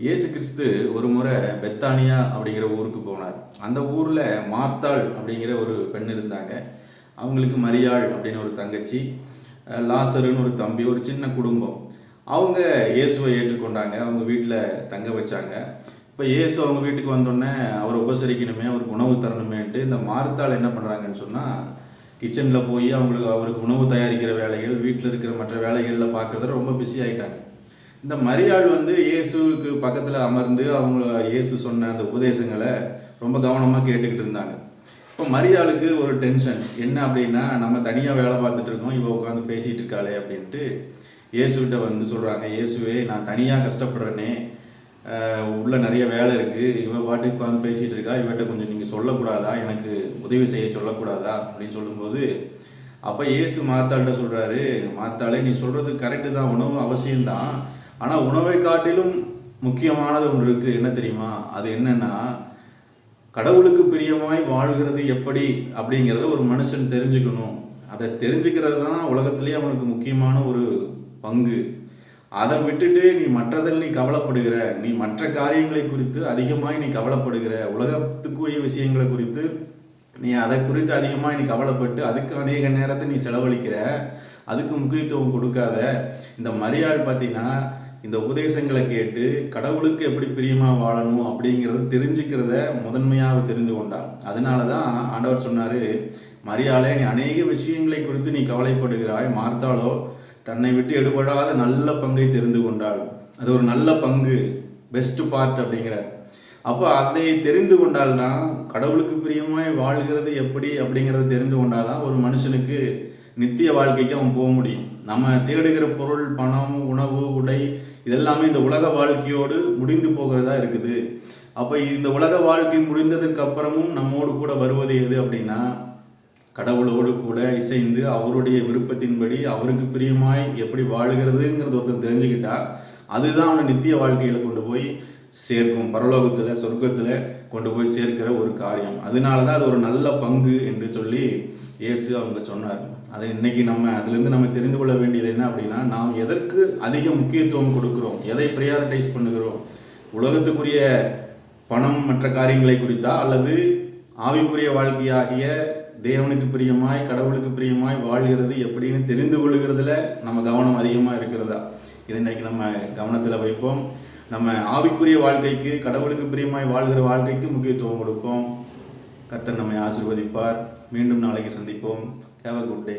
இயேசு கிறிஸ்து ஒரு முறை பெத்தானியா அப்படிங்கிற ஊருக்கு போனார். அந்த ஊரில் மார்த்தாள் அப்படிங்கிற ஒரு பெண் இருந்தாங்க. அவங்களுக்கு மரியாள் அப்படின்னு ஒரு தங்கச்சி, லாசருன்னு ஒரு தம்பி, ஒரு சின்ன குடும்பம். அவங்க இயேசுவை ஏற்றுக்கொண்டாங்க. அவங்க வீட்டில் தங்க வச்சாங்க. இப்போ இயேசு அவங்க வீட்டுக்கு வந்தோடனே அவரை உபசரிக்கணுமே, அவருக்கு உணவு தரணுமேன்ட்டு இந்த மார்த்தாள் என்ன பண்ணுறாங்கன்னு சொன்னால், கிச்சனில் போய் அவருக்கு உணவு தயாரிக்கிற வேலைகள், வீட்டில் இருக்கிற மற்ற வேலைகளில் பார்க்குறத ரொம்ப பிஸி ஆகிட்டாங்க. இந்த மரியாள் இயேசுவுக்கு பக்கத்தில் அமர்ந்து இயேசு சொன்ன அந்த உபதேசங்களை ரொம்ப கவனமாக கேட்டுக்கிட்டு இருந்தாங்க. இப்போ மரியாளுக்கு ஒரு டென்ஷன் என்ன அப்படின்னா, நம்ம தனியாக வேலை பார்த்துட்டு இருக்கோம், இவ உட்காந்து பேசிகிட்டு இருக்காளே அப்படின்ட்டு இயேசுகிட்ட சொல்கிறாங்க, இயேசுவே நான் தனியாக கஷ்டப்படுறேனே, உள்ள நிறைய வேலை இருக்குது, இவ பாட்டுக்கு உட்காந்து பேசிகிட்டு இருக்கா, இவட்ட கொஞ்சம் நீங்கள் சொல்லக்கூடாதா, எனக்கு உதவி செய்ய சொல்லக்கூடாதா அப்படின்னு சொல்லும்போது, அப்போ இயேசு மார்த்தாள்கிட்ட சொல்கிறாரு, மார்த்தாளே நீ சொல்கிறது கரெக்டு தான், உணவு அவசியம்தான், ஆனால் உணவை காட்டிலும் முக்கியமானது ஒன்று இருக்குது, என்ன தெரியுமா? அது என்னன்னா, கடவுளுக்கு பிரியமாய் வாழ்கிறது எப்படி அப்படிங்கிறத ஒரு மனுஷன் தெரிஞ்சுக்கணும். அதை தெரிஞ்சுக்கிறது தான் உலகத்திலேயே அவனுக்கு முக்கியமான ஒரு பங்கு. அதை விட்டுட்டு நீ மற்றதில் நீ கவலைப்படுகிற, நீ மற்ற காரியங்களை குறித்து அதிகமாய் நீ கவலைப்படுகிற, உலகத்துக்குரிய விஷயங்களை குறித்து நீ அதை குறித்து அதிகமாக நீ கவலைப்பட்டு அதுக்கு அநேக நேரத்தை நீ செலவழிக்கிற, அதுக்கு முக்கியத்துவம் கொடுக்காத. இந்த மரியாள் பார்த்தீங்கன்னா இந்த உபதேசங்களை கேட்டு கடவுளுக்கு எப்படி பிரியமாக வாழணும் அப்படிங்கிறத தெரிஞ்சுக்கிறத முதன்மையாக தெரிந்து கொண்டாள். அதனால தான் ஆண்டவர் சொன்னார், மரியாளே நீ அநேக விஷயங்களை குறித்து நீ கவலைப்படுகிறாய், மார்த்தாளோ தன்னை விட்டு எடுபடாத நல்ல பங்கை தெரிந்து கொண்டாள். அது ஒரு நல்ல பங்கு, பெஸ்ட் பார்ட் அப்படிங்கிறார். அப்போ அதை தெரிந்து கொண்டால்தான், கடவுளுக்கு பிரியமாய் வாழ்கிறது எப்படி அப்படிங்கிறத தெரிந்து கொண்டால்தான் ஒரு மனுஷனுக்கு நித்திய வாழ்க்கைக்கு அவன் போக முடியும். நம்ம தேடுகிற பொருள், பணம், உணவு, உடை இதெல்லாமே இந்த உலக வாழ்க்கையோடு முடிந்து போகிறதா இருக்குது. அப்போ இந்த உலக வாழ்க்கை முடிந்ததுக்கு அப்புறமும் நம்மோடு கூட வருவது எது அப்படின்னா, கடவுளோடு கூட இசைந்து அவருடைய விருப்பத்தின்படி அவருக்கு பிரியமாய் எப்படி வாழ்கிறதுங்கிறது ஒருத்தர் தெரிஞ்சுக்கிட்டா, அதுதான் அவனை நித்திய வாழ்க்கையில் கொண்டு போய் சேர்க்கும், பரலோகத்தில் சொர்க்கத்தில் கொண்டு போய் சேர்க்கிற ஒரு காரியம். அதனால தான் அது ஒரு நல்ல பங்கு என்று சொல்லி இயேசு அவங்க சொன்னார். அதை இன்னைக்கு அதுலேருந்து நம்ம தெரிந்து கொள்ள வேண்டியது என்ன அப்படின்னா, நாம் எதற்கு அதிக முக்கியத்துவம் கொடுக்குறோம், எதை ப்ரையாரிட்டைஸ் பண்ணுகிறோம், உலகத்துக்குரிய பணம் மற்ற காரியங்களை குறித்தா, அல்லது ஆவிக்குரிய வாழ்க்கையாகிய தேவனுக்கு பிரியமாய் கடவுளுக்கு பிரியமாய் வாழ்கிறது எப்படின்னு தெரிந்து கொள்கிறதுல நம்ம கவனம் அதிகமாக இருக்கிறதா? இதை இன்னைக்கு நம்ம கவனத்தில் வைப்போம். நம்ம ஆவிக்குரிய வாழ்க்கைக்கு, கடவுளுக்கு பிரியமாய் வாழ்கிற வாழ்க்கைக்கு முக்கியத்துவம் கொடுப்போம். கர்த்தர் நம்மை ஆசீர்வதிப்பார். மீண்டும் நாளைக்கு சந்திப்போம். Have a good day.